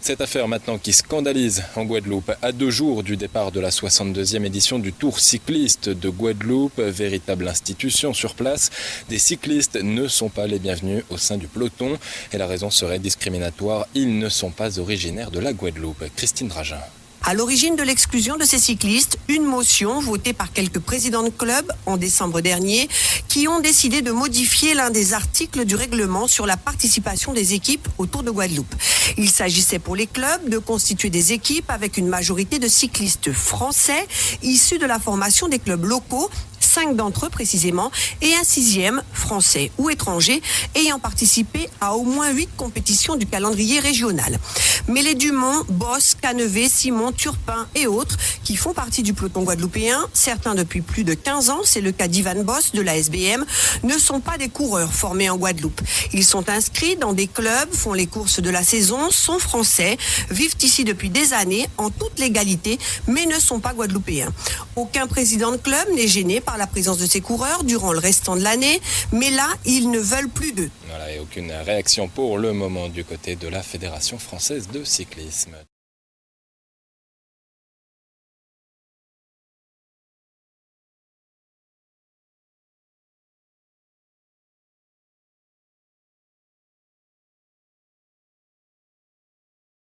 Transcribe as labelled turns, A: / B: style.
A: Cette affaire maintenant qui scandalise en Guadeloupe. À 2 jours du départ de la 62e édition du Tour cycliste de Guadeloupe, véritable institution sur place, des cyclistes ne sont pas les bienvenus au sein du peloton et la raison serait discriminatoire. Ils ne sont pas originaires de la Guadeloupe. Christine Dragin.
B: À l'origine de l'exclusion de ces cyclistes, une motion votée par quelques présidents de clubs en décembre dernier qui ont décidé de modifier l'un des articles du règlement sur la participation des équipes au Tour de Guadeloupe. Il s'agissait pour les clubs de constituer des équipes avec une majorité de cyclistes français issus de la formation des clubs locaux, 5 d'entre eux précisément, et un 6e, français ou étranger, ayant participé à au moins 8 compétitions du calendrier régional. Mais les Dumont, Boss, Canevet, Simon, Turpin et autres, qui font partie du peloton guadeloupéen, certains depuis plus de 15 ans, c'est le cas d'Ivan Boss de la SBM, ne sont pas des coureurs formés en Guadeloupe. Ils sont inscrits dans des clubs, font les courses de la saison, sont français, vivent ici depuis des années en toute légalité, mais ne sont pas guadeloupéens. Aucun président de club n'est gêné par la présence de ces coureurs durant le restant de l'année, mais là, ils ne veulent plus d'eux.
A: Voilà, et aucune réaction pour le moment du côté de la Fédération française de cyclisme.